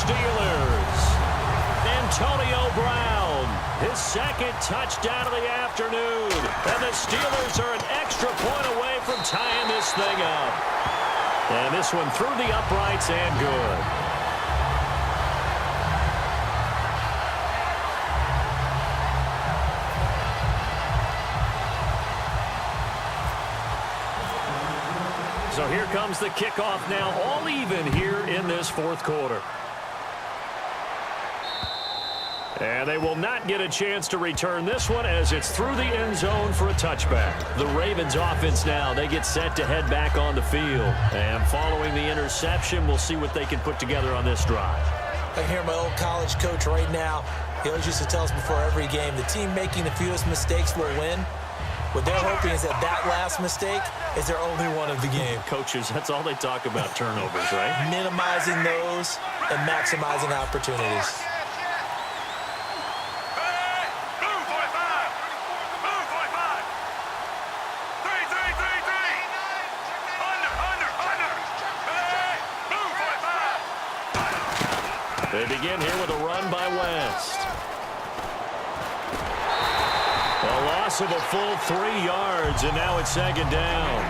Steelers. Antonio Brown, his second touchdown of the afternoon. And the Steelers are an extra point away from tying this thing up. And this one through the uprights and good. So here comes the kickoff now, all even here in this fourth quarter. And they will not get a chance to return this one as it's through the end zone for a touchback. The Ravens offense now, they get set to head back on the field. And following the interception, we'll see what they can put together on this drive. I can hear my old college coach right now. He always used to tell us before every game, the team making the fewest mistakes will win. What they're hoping is that that last mistake is their only one of the game. Coaches, that's all they talk about, turnovers, right? Minimizing those and maximizing opportunities. They begin here with a run by West. A loss of a full 3 yards, and now it's second down.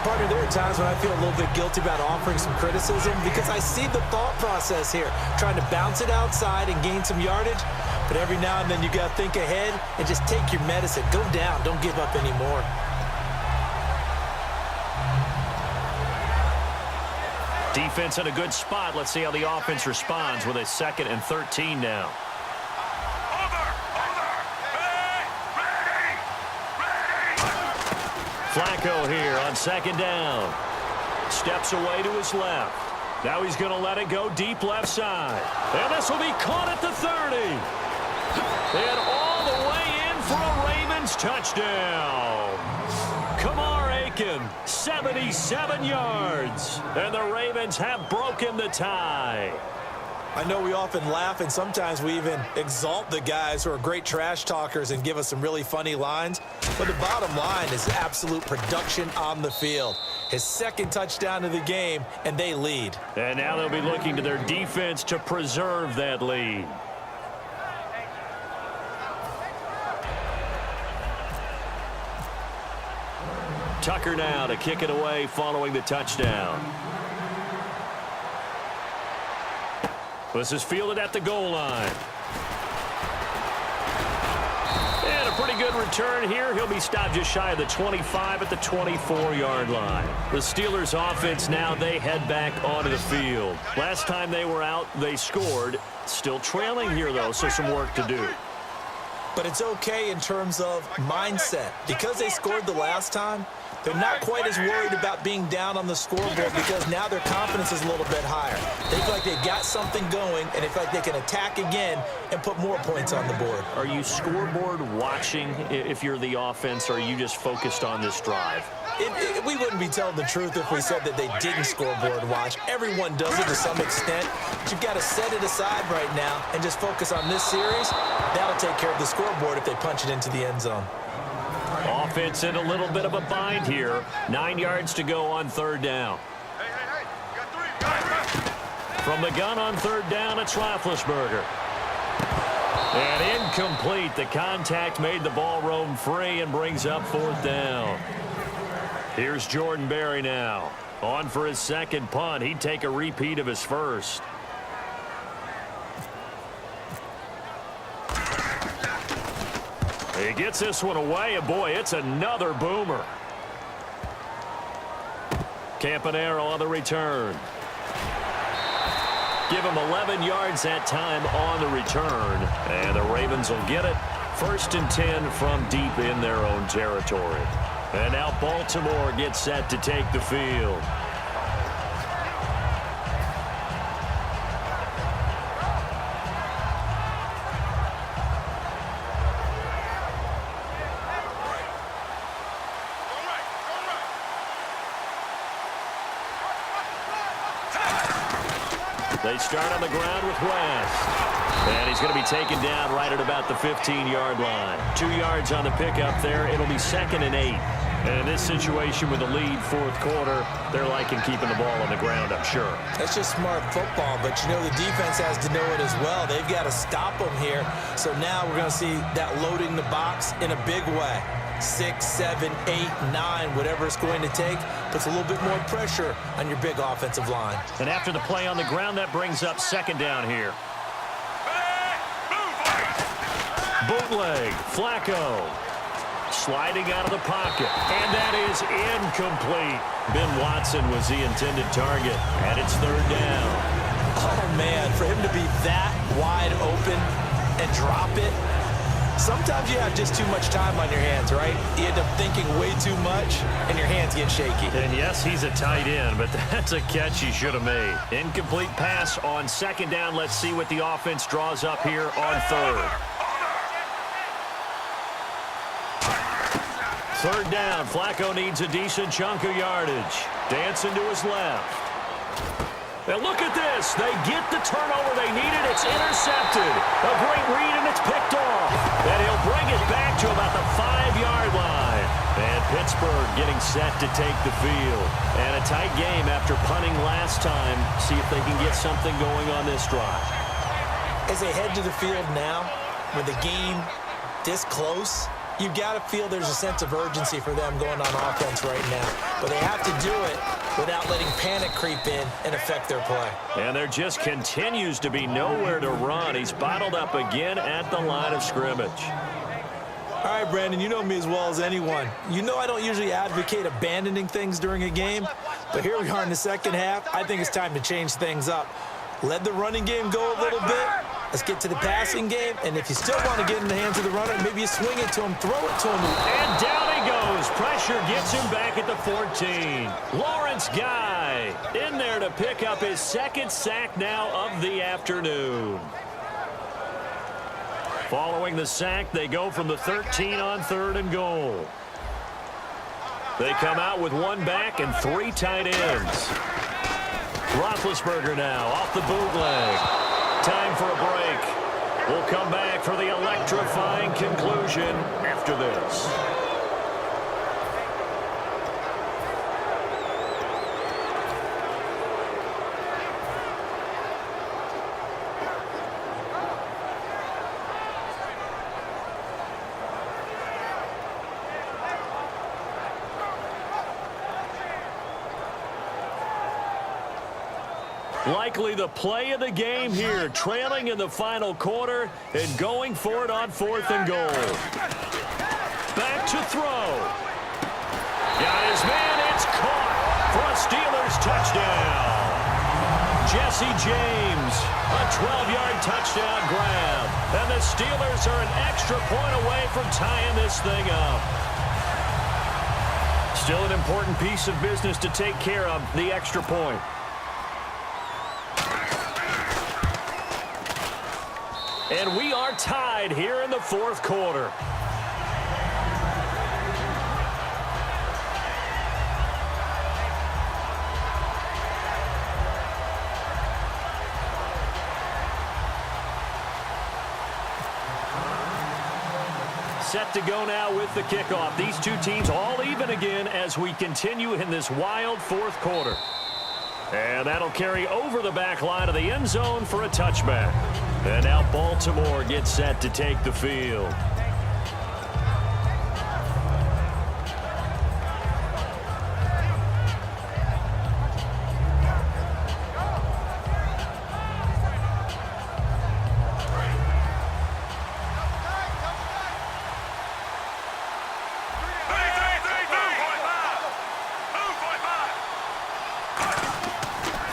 Partner, there are times when I feel a little bit guilty about offering some criticism because I see the thought process here, trying to bounce it outside and gain some yardage. But every now and then you got to think ahead and just take your medicine. Go down. Don't give up anymore. Defense in a good spot. Let's see how the offense responds with a 2nd and 13 now. Flacco here on second down. Steps away to his left. Now he's going to let it go deep left side. And this will be caught at the 30. And all the way in for a Ravens touchdown. Kamar Aiken, 77 yards. And the Ravens have broken the tie. I know we often laugh, and sometimes we even exalt the guys who are great trash talkers and give us some really funny lines. But the bottom line is absolute production on the field. His 2nd touchdown of the game, and they lead. And now they'll be looking to their defense to preserve that lead. Tucker now to kick it away following the touchdown. This is fielded at the goal line. And a pretty good return here. He'll be stopped just shy of the 25 at the 24-yard line. The Steelers offense now, they head back onto the field. Last time they were out, they scored. Still trailing here, though, so some work to do. But it's okay in terms of mindset. Because they scored the last time, they're not quite as worried about being down on the scoreboard because now their confidence is a little bit higher. They feel like they've got something going, and they feel like they can attack again and put more points on the board. Are you scoreboard watching if you're the offense, or are you just focused on this drive? We wouldn't be telling the truth if we said that they didn't scoreboard watch. Everyone does it to some extent. But you've got to set it aside right now and just focus on this series. That'll take care of the scoreboard if they punch it into the end zone. Offense in a little bit of a bind here. 9 yards to go on 3rd down. From the gun on 3rd down, it's Roethlisberger. And incomplete. The contact made the ball roam free and brings up 4th down. Here's Jordan Berry now. On for his 2nd punt. He'd take a repeat of his 1st. He gets this one away, and boy, it's another boomer. Campanaro on the return. Give him 11 yards that time on the return, and the Ravens will get it. 1st and 10 from deep in their own territory. And now Baltimore gets set to take the field. They start on the ground with West. And he's going to be taken down right at about the 15-yard line. 2 yards on the pickup there. It'll be 2nd and 8. And in this situation with the lead fourth quarter, they're liking keeping the ball on the ground, I'm sure. That's just smart football, but you know the defense has to know it as well. They've got to stop them here. So now we're going to see that loading the box in a big way. 6, 7, 8, 9, whatever it's going to take, puts a little bit more pressure on your big offensive line. And after the play on the ground, that brings up second down here. Bootleg, Flacco. Sliding out of the pocket, and that is incomplete. Ben Watson was the intended target, and it's third down. Oh, man, for him to be that wide open and drop it, sometimes you have just too much time on your hands, right? You end up thinking way too much, and your hands get shaky. And yes, he's a tight end, but that's a catch he should have made. Incomplete pass on second down. Let's see what the offense draws up here on third. Third down, Flacco needs a decent chunk of yardage. Dancing to his left. And look at this. They get the turnover they needed. It's intercepted. A great read, and it's picked off. And he'll bring it back to about the 5-yard line. And Pittsburgh getting set to take the field. And a tight game after punting last time. See if they can get something going on this drive. As they head to the field now, with the game this close, you've got to feel there's a sense of urgency for them going on offense right now. But they have to do it without letting panic creep in and affect their play. And there just continues to be nowhere to run. He's bottled up again at the line of scrimmage. All right, Brandon, you know me as well as anyone. You know I don't usually advocate abandoning things during a game, but here we are in the second half. I think it's time to change things up. Let the running game go a little bit. Let's get to the passing game, and if you still want to get in the hands of the runner, maybe you swing it to him, throw it to him. And down he goes. Pressure gets him back at the 14. Lawrence Guy in there to pick up his second sack now of the afternoon. Following the sack, they go from the 13 on third and goal. They come out with one back and 3 tight ends. Roethlisberger now off the bootleg. Time for a break. We'll come back for the electrifying conclusion after this. Likely the play of the game here, trailing in the final quarter and going for it on fourth and goal. Back to throw. Got his man, it's caught for a Steelers touchdown. Jesse James, a 12-yard touchdown grab. And the Steelers are an extra point away from tying this thing up. Still an important piece of business to take care of, the extra point. And we are tied here in the fourth quarter. Set to go now with the kickoff. These two teams all even again as we continue in this wild fourth quarter. And that'll carry over the back line of the end zone for a touchback. And now Baltimore gets set to take the field.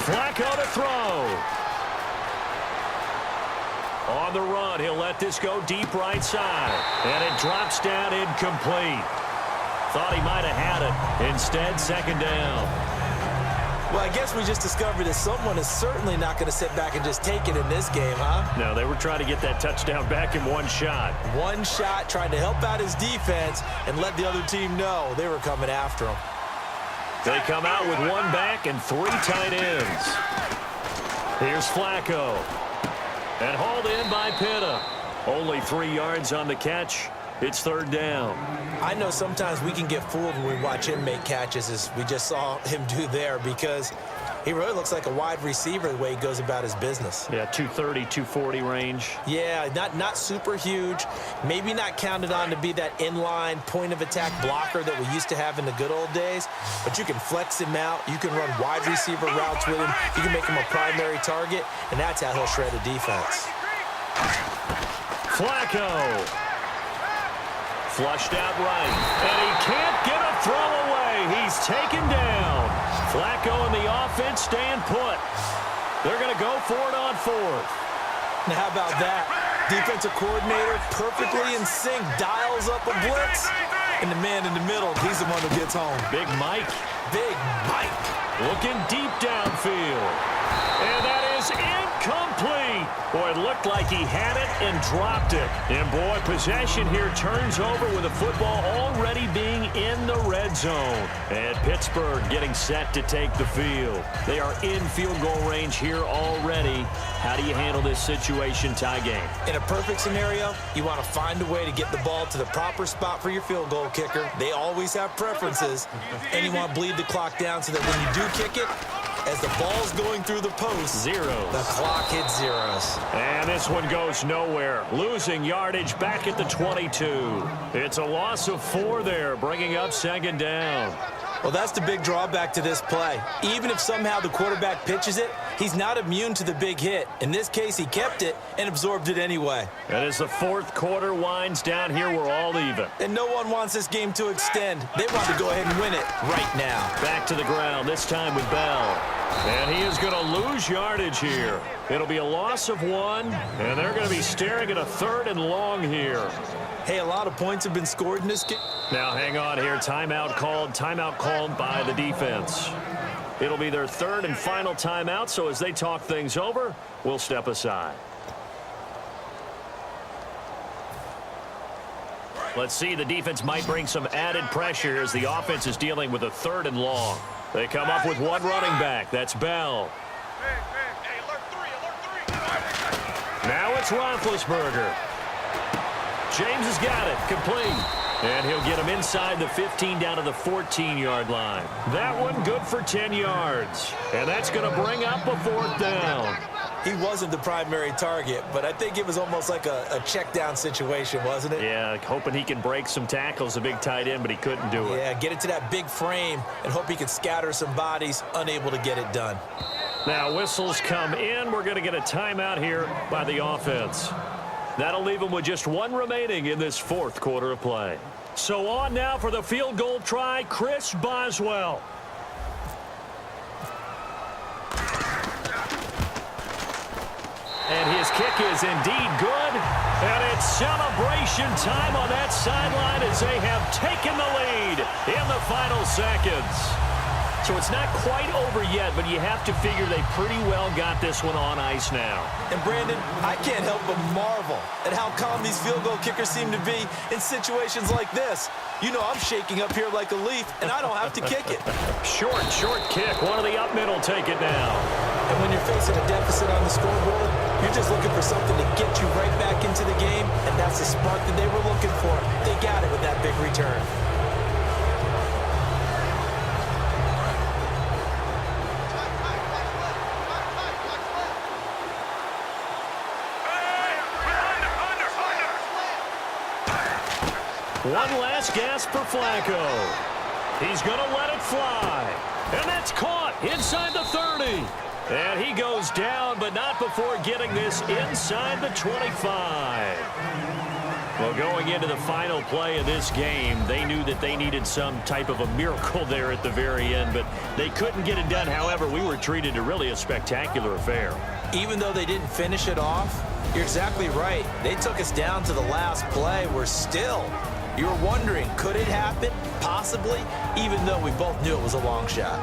Flacco to throw. On the run, he'll let this go deep right side. And it drops down incomplete. Thought he might have had it. Instead, second down. Well, I guess we just discovered that someone is certainly not going to sit back and just take it in this game, huh? No, they were trying to get that touchdown back in one shot. One shot, trying to help out his defense and let the other team know they were coming after him. They come out with one back and 3 tight ends. Here's Flacco. And hauled in by Pitta. Only 3 yards on the catch. It's third down. I know sometimes we can get fooled when we watch him make catches, as we just saw him do there, because he really looks like a wide receiver the way he goes about his business. Yeah, 230, 240 range. Yeah, not super huge. Maybe not counted on to be that inline point-of-attack blocker that we used to have in the good old days, but you can flex him out. You can run wide receiver routes with him. You can make him a primary target, and that's how he'll shred a defense. Flacco. Flushed out right, and he can't get a throw away. He's taken down. Flacco and the offense staying put. They're going to go for it on fourth. Now, how about that? Defensive coordinator perfectly in sync, dials up a blitz, and the man in the middle, he's the one who gets home. Big Mike. Big Mike. Looking deep downfield. And that is incomplete. Boy, it looked like he had it and dropped it. And, boy, possession here turns over with the football already being in the red zone. And Pittsburgh getting set to take the field. They are in field goal range here already. How do you handle this situation, tie game? In a perfect scenario, you want to find a way to get the ball to the proper spot for your field goal kicker. They always have preferences. And you want to bleed the clock down so that when you do kick it, as the ball's going through the post, zeros. The clock hits zeros. And this one goes nowhere. Losing yardage back at the 22. It's a loss of 4 there, bringing up second down. Well, that's the big drawback to this play. Even if somehow the quarterback pitches it, he's not immune to the big hit. In this case, he kept it and absorbed it anyway. And as the fourth quarter winds down here, we're all even. And no one wants this game to extend. They want to go ahead and win it right now. Back to the ground, this time with Bell. And he is going to lose yardage here. It'll be a loss of 1, and they're going to be staring at a 3rd and long here. Hey, a lot of points have been scored in this game. Now, hang on here. Timeout called by the defense. It'll be their 3rd and final timeout, so as they talk things over, we'll step aside. Let's see, the defense might bring some added pressure as the offense is dealing with a 3rd and long. They come up with one running back. That's Bell. Now it's Roethlisberger. James has got it. Complete. And he'll get him inside the 15 down to the 14-yard line. That one good for 10 yards. And that's going to bring up a 4th down. He wasn't the primary target, but I think it was almost like a check down situation, wasn't it? Yeah, hoping he can break some tackles, a big tight end, but he couldn't do it. Yeah, get it to that big frame and hope he can scatter some bodies, unable to get it done. Now whistles come in. We're going to get a timeout here by the offense. That'll leave them with just 1 remaining in this 4th quarter of play. So on now for the field goal try, Chris Boswell. And his kick is indeed good. And it's celebration time on that sideline as they have taken the lead in the final seconds. So it's not quite over yet, but you have to figure they pretty well got this one on ice now. And, Brandon, I can't help but marvel at how calm these field goal kickers seem to be in situations like this. You know I'm shaking up here like a leaf, and I don't have to kick it. Short kick. One of the up middle take it down. And when you're facing a deficit on the scoreboard, you're just looking for something to get you right back into the game, and that's the spark that they were looking for. They got it with that big return. One last gasp for Flacco. He's going to let it fly. And that's caught inside the 30. And he goes down, but not before getting this inside the 25. Well, going into the final play of this game, they knew that they needed some type of a miracle there at the very end, but they couldn't get it done. However, we were treated to really a spectacular affair. Even though they didn't finish it off, you're exactly right. They took us down to the last play. We're still... You were wondering, could it happen? Possibly, even though we both knew it was a long shot.